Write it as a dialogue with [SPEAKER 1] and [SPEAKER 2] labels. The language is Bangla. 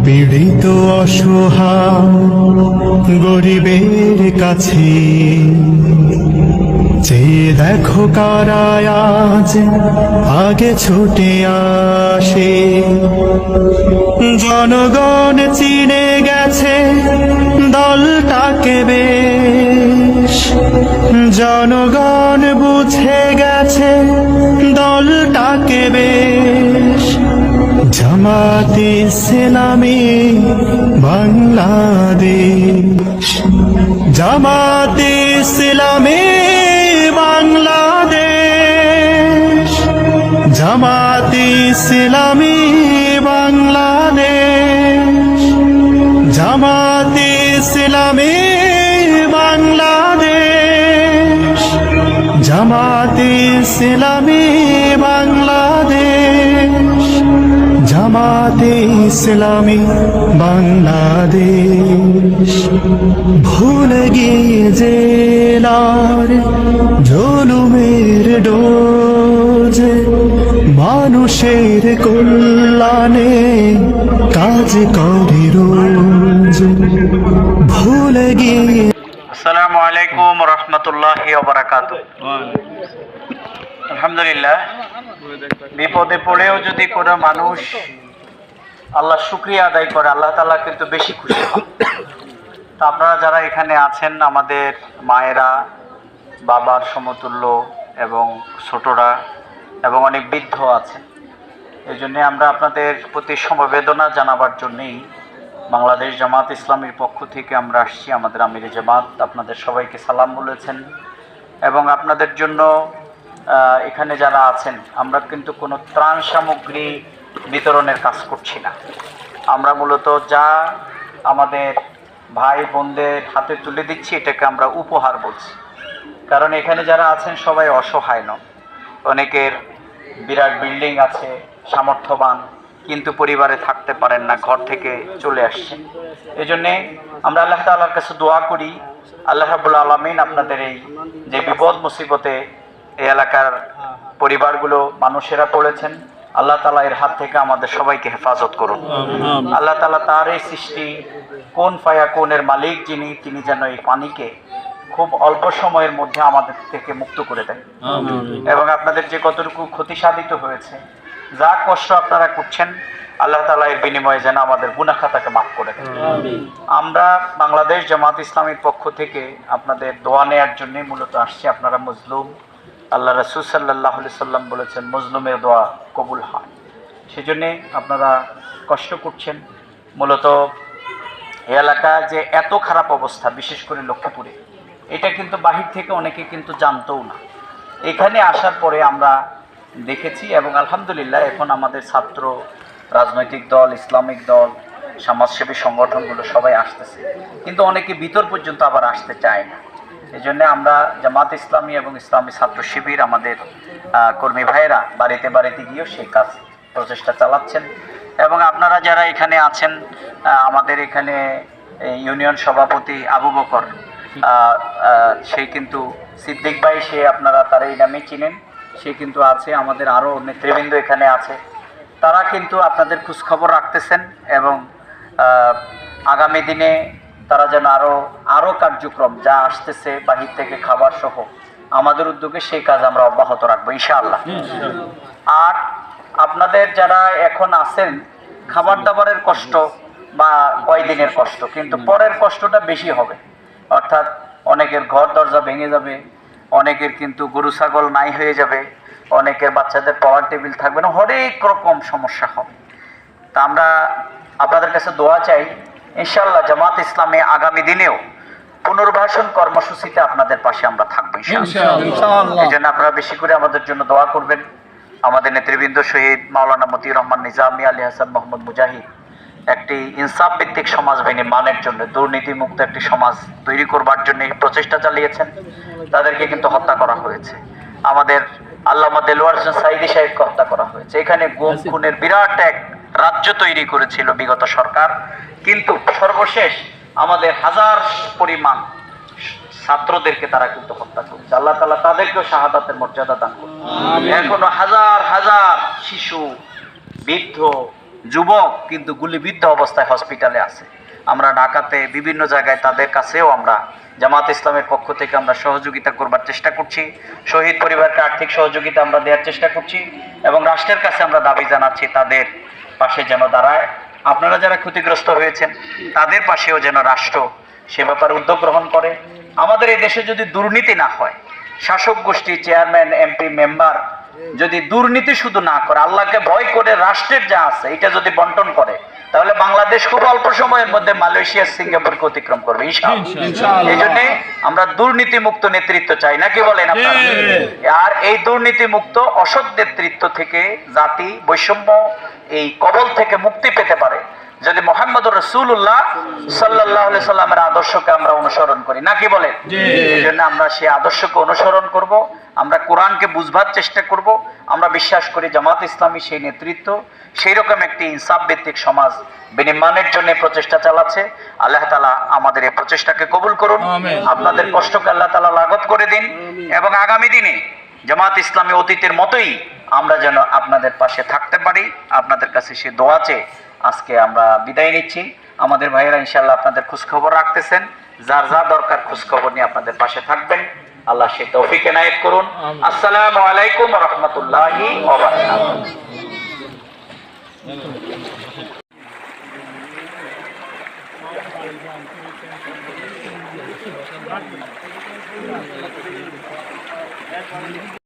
[SPEAKER 1] পীড়িত অসহায় গরিবের কাছে চেয়ে দেখো কারায় আজ আগে ছুটে আসে। জনগণ চিনে গেছে দলটাকে বেশ, জনগণ বুঝে গেছে দলটাকে বেশ। জামাতে ইসলামী বাংলাদেশ, জামাতে ইসলামী বাংলাদেশ, জামাতে ইসলামী বাংলাদেশ, জামাতে ইসলামী বাংলাদেশ, জামাতে ইসলামী বাংলাদেশ, জামাতে ইসলামী বাংলাদেশ। ভুলে গিয়ে জেলার জুলুমের ডোজ, মানুষের কল্যাণে কাজ করে রোজ। ভুলে গিয়ে।
[SPEAKER 2] আসসালামু আলাইকুম রহমতুল্লাহি ওয়া বারাকাতুহু। আলহামদুলিল্লাহ, বিপদে পড়েও যদি কোনো মানুষ আল্লাহ শুকরিয়া আদায় করে, আল্লাহ তাআলা কিন্তু বেশি খুশি হন। তো আপনারা যারা এখানে আছেন, আমাদের মায়েরা, বাবার সমতুল্য এবং ছোটরা এবং অনেক বৃদ্ধ আছেন, এই জন্যে আমরা আপনাদের প্রতি সমবেদনা জানাবার জন্যেই বাংলাদেশ জামাত ইসলামীর পক্ষ থেকে আমরা আসছি। আমাদের আমিরে জামাত আপনাদের সবাইকে সালাম বলেছেন এবং আপনাদের জন্য এখানে যারা আছেন, আমরা কিন্তু কোনো ত্রাণ সামগ্রী বিতরণের কাজ করছি না। আমরা মূলত যা আমাদের ভাই বোনদের হাতে তুলে দিচ্ছি, এটাকে আমরা উপহার বলছি। কারণ এখানে যারা আছেন সবাই অসহায় নন, অনেকের বিরাট বিল্ডিং আছে, সামর্থ্যবান, কিন্তু পরিবারে থাকতে পারেন না, ঘর থেকে চলে আসছেন। এই জন্যে আমরা আল্লাহ তাআলার কাছে দোয়া করি, আল্লাহ রাব্বুল আলামিন আপনাদের এই যে বিপদ মুসিবতে এই এলাকার পরিবারগুলো মানুষেরা পড়েছেন, আল্লাহ তাআলা এর হাত থেকে আমাদের সবাইকে হেফাজত করুন। আল্লাহ তাআলা তার এই সৃষ্টি কোন ফায়াকুনের মালিক যিনি, তিনি যেন এই পানিকে খুব অল্প সময়ের মধ্যে আমাদের থেকে মুক্ত করে দেন এবং আপনাদের যে কতটুকু ক্ষতি সাধিত হয়েছে, যা কষ্ট আপনারা করছেন, আল্লাহ তাআলা এর বিনিময়ে যেন আমাদের গুনাহ খাতাকে মাফ করে দেন। আমরা বাংলাদেশ জামাত ইসলামীর পক্ষ থেকে আপনাদের দোয়া নেয়ার জন্য মূলত আসছি। আপনারা মজলুম, আল্লাহ রাসূল সাল্লাল্লাহু আলাইহি সাল্লাম বলেছেন মজলুমের দোয়া কবুল হয়, সেজন্যে আপনারা কষ্ট করছেন। মূলত এই এলাকা যে এত খারাপ অবস্থা, বিশেষ করে লক্ষ্মীপুরে, এটা কিন্তু বাহির থেকে অনেকে কিন্তু জানতও না। এখানে আসার পরে আমরা দেখেছি এবং আলহামদুলিল্লাহ এখন আমাদের ছাত্র, রাজনৈতিক দল, ইসলামিক দল, সমাজসেবী সংগঠনগুলো সবাই আসতেছে, কিন্তু অনেকে ভিতর পর্যন্ত আবার আসতে চায় না। এই জন্য আমরা জামাত ইসলামী এবং ইসলামী ছাত্র শিবির আমাদের কর্মী ভাইয়েরা বাড়িতে বাড়িতে গিয়েও সেই কাজ প্রচেষ্টা চালাচ্ছেন। এবং আপনারা যারা এখানে আছেন, আমাদের এখানে ইউনিয়ন সভাপতি আবু বকর, সে কিন্তু সিদ্দিক ভাই, সে আপনারা তার এই নামে চিনেন, সে কিন্তু আছে। আমাদের আরও নেতৃবৃন্দ এখানে আছে, তারা কিন্তু আপনাদের খোঁজখবর রাখতেছেন এবং আগামী দিনে তারা যেন আরও কার্যক্রম যা আসতেছে বাহির থেকে খাবার সহ আমাদের উদ্যোগে, সেই কাজ আমরা অব্যাহত রাখবো ইনশাআল্লাহ। আর আপনাদের যারা এখন আছেন, খাবার দাবারের কষ্ট বা কয়দিনের কষ্ট, কিন্তু পরের কষ্টটা বেশি হবে। অর্থাৎ অনেকের ঘর দরজা ভেঙে যাবে, অনেকের কিন্তু গরু ছাগল নাই হয়ে যাবে, অনেকের বাচ্চাদের পড়ার টেবিল থাকবে না, হরেক রকম সমস্যা হবে। তা আমরা আপনাদের কাছে দোয়া চাই, ইনশাআল্লাহ জামাত ইসলামী আগামী দিনেও পুনর্বাসন কর্মসূচিতে আপনাদের পাশে আমরা থাকবো ইনশাআল্লাহ। এই জন্য আপনারা বেশি করে আমাদের জন্য দোয়া করবেন। আমাদের নেতৃবৃন্দ শহীদ মাওলানা মতিউর রহমান নিজামী, আলী হাসান মোহাম্মদ মুজাহিদ একটি ইনসাফ ভিত্তিক সমাজ বিনির্মাণের জন্য, দুর্নীতিমুক্ত একটি সমাজ তৈরি করবার জন্য প্রচেষ্টা চালিয়েছেন। তাদেরকে কিন্তু হত্যা করা হয়েছে। আমাদের আল্লামা দেলোয়ার হোসেন সাঈদী সাহেবকে হত্যা করা হয়েছে। এখানে গুম খুনের বিরাট এক রাজ্য তৈরি করেছিল বিগত সরকার, কিন্তু সর্বশেষ আমাদের হাজার পরিমাণ ছাত্রদেরকে তারা কিন্তু হত্যা করেছে। আল্লাহ তাআলা তাদেরকেও শাহাদাতের মর্যাদা দান করুন। এখনো হাজার হাজার শিশু, বৃদ্ধ, যুবক কিন্তু গুলিবিদ্ধ অবস্থায় হসপিটালে আছে। আমরা ঢাকাতে বিভিন্ন জায়গায় তাদের কাছেও আমরা জামাত ইসলামের পক্ষ থেকে আমরা সহযোগিতা করবার চেষ্টা করছি। শহীদ পরিবারকে আর্থিক সহযোগিতা আমরা দেওয়ার চেষ্টা করছি এবং রাষ্ট্রের কাছে আমরা দাবি জানাচ্ছি তাদের পাশে যেন দাঁড়ায়। আপনারা যারা ক্ষতিগ্রস্ত হয়েছেন তাদের পাশেও যেন রাষ্ট্র সে ব্যাপারে উদ্যোগ গ্রহণ করে। আমাদের এই দেশে যদি দুর্নীতি না হয়, শাসক গোষ্ঠী চেয়ারম্যান এমপি মেম্বার যদি দুর্নীতি শুধু না করে, আল্লাহকে ভয় করে রাষ্ট্রের যা আছে এটা যদি বন্টন করে, তাহলে বাংলাদেশ খুব অল্প সময়ের মধ্যে মালয়েশিয়া সিঙ্গাপুরকে অতিক্রম করবে ইনশাআল্লাহ। এই জন্য আমরা দুর্নীতি মুক্ত নেতৃত্ব চাই, নাকি বলেন আপনারা? আর এই দুর্নীতি মুক্ত অসৎ নেতৃত্ব থেকে জাতি বৈষম্য এই কবল থেকে মুক্তি পেতে পারে যদি মুহাম্মদুর রাসূলুল্লাহ সাল্লাল্লাহু আলাইহি সাল্লামের আদর্শকে আমরা অনুসরণ করি, নাকি বলেন? এই জন্য আমরা সেই আদর্শকে অনুসরণ করব, আমরা কোরআনকে বুঝবার চেষ্টা করব। আমরা বিশ্বাস করি জামাত ইসলামী সেই নেতৃত্ব সেই রকম একটি ইনসাফ ভিত্তিক সমাজ বিনির্মাণের জন্য প্রচেষ্টা চালাচ্ছে। আল্লাহ তাআলা আমাদের এই প্রচেষ্টাকে কবুল করুন, আপনাদের কষ্টকে আল্লাহ তাআলা লাঘব করে দিন এবং আগামী দিনে জামাত ইসলামী অতীতের মতোই আমরা যেন আপনাদের পাশে থাকতে পারি। আপনাদের কাছে সে দোয়া চেয়ে আজকে আমরা বিদায় নিচ্ছি। আমাদের ভাইয়েরা ইনশাআল্লাহ আপনাদের খোঁজখবর রাখতেছেন, যার যা দরকার খোঁজখবর নিয়ে আপনাদের পাশে থাকবেন। আল্লাহ সে তৌফিক এনায়েত করুন। আসসালামু আলাইকুম ওয়া রাহমাতুল্লাহি ওয়া বারাকাতুহু।